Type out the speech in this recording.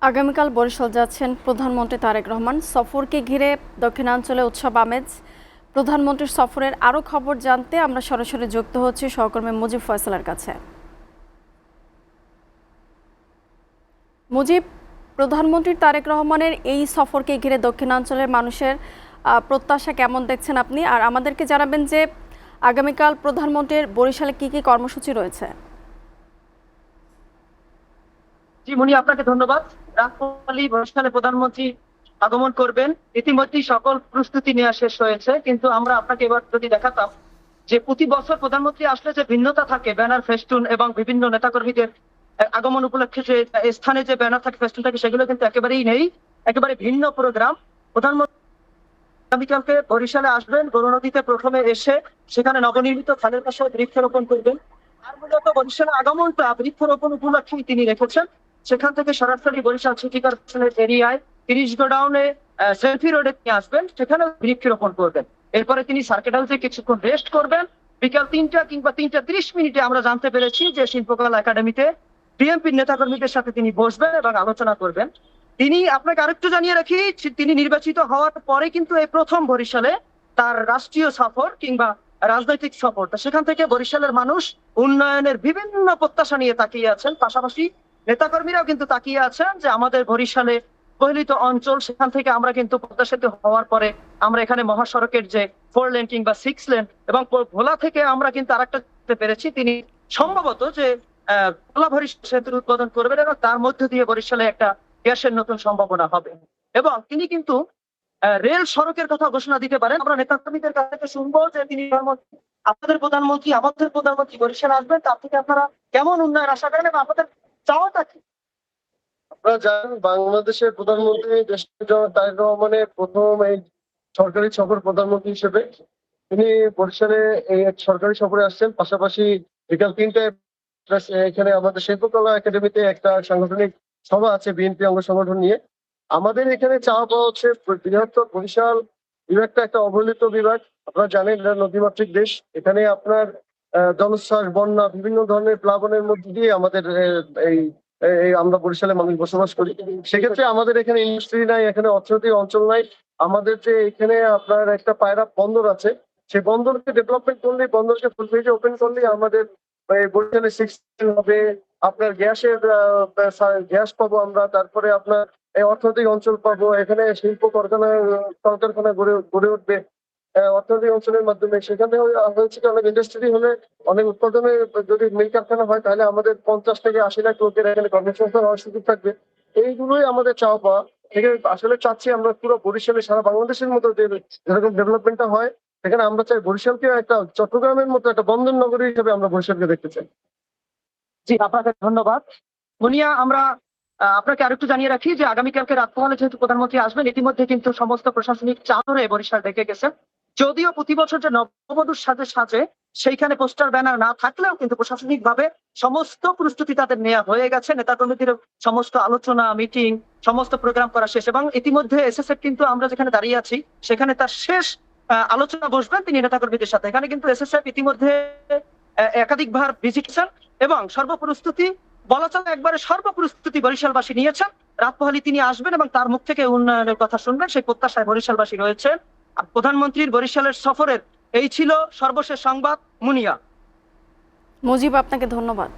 আগামীকাল বরিশাল যাচ্ছেন প্রধানমন্ত্রী তারেক রহমান। সফরকে ঘিরে দক্ষিণাঞ্চলে উৎসব আমেজ। প্রধানমন্ত্রীর সফরের আরও খবর জানতে আমরা সরাসরি যুক্ত হচ্ছি সহকর্মী মুজিব ফয়সালের কাছে। মুজিব, প্রধানমন্ত্রী তারেক রহমানের এই সফরকে ঘিরে দক্ষিণাঞ্চলের মানুষের প্রত্যাশা কেমন দেখছেন আপনি? আর আমাদেরকে জানাবেন যে আগামীকাল প্রধানমন্ত্রীর বরিশালে কি কি কর্মসূচি রয়েছে। জি মুনি, আপনাকে ধন্যবাদ। রাতকালী বরিশালে প্রধানমন্ত্রী আগমন করবেন, ইতিমধ্যেই সকল প্রস্তুতি নেওয়া শেষ হয়েছে। কিন্তু আমরা আপনাকে এবার যদি দেখাতাম যে প্রতি বছর প্রধানমন্ত্রী আসলে যে ভিন্নতা থাকে, ব্যানার, ফেস্টুন এবং বিভিন্ন নেতাকর্মীদের আগমন উপলক্ষে যে স্থানে যে ব্যানার থাকে, ফেস্টুন থাকে, সেগুলো কিন্তু একেবারেই নেই। একেবারে ভিন্ন প্রোগ্রাম। প্রধানমন্ত্রী আগামীকালকে বরিশালে আসবেন, গৌরনদীতে প্রথমে এসে সেখানে নবনির্মিত খালের পাশে বৃক্ষরোপণ করবেন। আর মূলত বরিশালে আগমনটা বৃক্ষরোপণ উপলক্ষেই তিনি রেখেছেন। সেখান থেকে সরাসরি বরিশাল সিটি কর্পোরেশনের এরিয়ায় 30 গোডাউনে সেলফি রোডে তিনি আসবেন, সেখানে বৃক্ষরোপণ করবেন। এরপরে তিনি সার্কিট হাউসে কিছুক্ষণ রেস্ট করবেন। বিকাল 3টা কিংবা 3:30 আমরা জানতে পেরেছি যে শিল্পকলা একাডেমিতে বিএনপির নেতাকর্মীদের সাথে তিনি বসবেন এবং আলোচনা করবেন। তিনি, আপনাকে আরেকটু জানিয়ে রাখি, তিনি নির্বাচিত হওয়ার পরে কিন্তু এই প্রথম বরিশালে তার রাষ্ট্রীয় সফর কিংবা রাজনৈতিক সফর। সেখান থেকে বরিশালের মানুষ উন্নয়নের বিভিন্ন প্রত্যাশা নিয়ে তাকিয়ে আছেন। পাশাপাশি নেতাকর্মীরাও কিন্তু তাকিয়ে আছেন যে আমাদের বরিশালে প্রহেলিত অঞ্চল, সেখান থেকে আমরা কিন্তু পদ্মা সেতু হওয়ার পরে আমরা এখানে মহাসড়কের যে 4 লেন কিংবা 6 লেন এবং ভোলা থেকে আমরা কিন্তু আরেকটা পেরেছি, তিনি সম্ভবত যে ভোলা বরিশাল সেতুর উদ্বোধন করবেন এবং তার মধ্য দিয়ে বরিশালে একটা গ্যাসের নতুন সম্ভাবনা হবে। এবং তিনি কিন্তু রেল সড়কের কথা ঘোষণা দিতে পারেন। আমরা নেতাকর্মীদের কাছ থেকে শুনবো যে তিনি আমাদের প্রধানমন্ত্রী বরিশাল আসবেন, তার থেকে আপনারা কেমন উন্নয়ন আশা করেন এবং আপনাদের চাওয়াটা কি? আপনারা জানেন, বাংলাদেশের প্রধানমন্ত্রী দেশটির জনক তারেক রহমানের প্রথম এই সরকারি সফর প্রধানমন্ত্রী হিসেবে। তিনি বরিশালে এই এক সরকারি সফরে আসছেন। পাশাপাশি বিকাল 3টায় এখানে আমাদের শিল্পকলা একাডেমিতে একটা সাংগঠনিক সভা আছে বিএনপি অঙ্গ সংগঠন নিয়ে। আমাদের এখানে চাওয়া পাওয়া হচ্ছে বৃহত্তর বরিশাল বিভাগটা একটা অবহেলিত বিভাগ। আপনারা জানেন এটা নদীমাতৃক দেশ। এখানে আপনার জলোচ্ছ্বাস, বন্যা, বিভিন্ন ধরনের প্লাবনের মধ্যে দিয়ে আমাদের এই আমরা বরিশালে মানুষ বসবাস করি। সেক্ষেত্রে আমাদের এখানে ইন্ডাস্ট্রি নাই, এখানে অর্থনৈতিক অঞ্চল নাই। আমাদের যে এখানে আপনার একটা পায়রা বন্দর আছে, সেই বন্দরকে ডেভেলপমেন্ট করলে, বন্দরকে ফুল ফ্লেজে ওপেন করলে আমাদের বরিশালে 6 হবে। আপনার গ্যাস পাবো আমরা, তারপরে আপনার এই অর্থনৈতিক অঞ্চল পাবো, এখানে শিল্প কলকারখানা গড়ে উঠবে অর্থনৈতিক অঞ্চলের মাধ্যমে। সেখানে হয়েছে কি, অনেক ইন্ডাস্ট্রি হলে, অনেক উৎপাদনে যদি মিল কারখানা হয়, তাহলে আমাদের 50 থেকে 80 লাখ লোকের এখানে কর্মসংস্থান হওয়ার সুযোগ থাকবে। এইগুলোই আমাদের চাওয়া পাওয়া। আসলে চাচ্ছি আমরা পুরো বরিশালে, সারা বাংলাদেশের মতো যে যেরকম ডেভেলপমেন্টটা হয়, সেখানে আমরা চাই বরিশালকে একটা চট্টগ্রামের মতো একটা বন্দর নগরী হিসেবে আমরা বরিশালকে দেখতে চাই। জি, আপনাকে ধন্যবাদ। মুনিয়া, আমরা আপনাকে আরেকটু জানিয়ে রাখি যে আগামীকালকে রাতপহলে যেহেতু প্রধানমন্ত্রী আসবেন, ইতিমধ্যে কিন্তু সমস্ত প্রশাসনিক চাদরে বরিশাল ডেকে গেছেন। যদিও প্রতি বছর যে নববধূর সাজে সাজে সেইখানে পোস্টার ব্যানার না থাকলেও কিন্তু প্রশাসনিক ভাবে সমস্ত প্রস্তুতি তাদের নেওয়া হয়ে গেছে। নেতাকর্মীদের সমস্ত আলোচনা, মিটিং, সমস্ত প্রোগ্রাম করা শেষ এবং ইতিমধ্যে এসএসএফ কিন্তু, আমরা যেখানে দাঁড়িয়ে আছি সেখানে তার শেষ আলোচনা বসবেন তিনি নেতাকর্মীদের সাথে। এখানে কিন্তু এসএসএফ ইতিমধ্যে একাধিকবার ভিজিটেশন এবং সর্বপ্রস্তুতি, বলা চলে একবারে সর্বপ্রস্তুতি বরিশালবাসী নিয়েছেন। রাতপহালি তিনি আসবেন এবং তার মুখ থেকে উন্নয়নের কথা শুনবেন, সেই প্রত্যাশায় বরিশালবাসী রয়েছে। প্রধানমন্ত্রীর বরিশালের সফরের এই ছিল সর্বশেষ সংবাদ। মুনিয়া। মুজিব, আপনাকে ধন্যবাদ।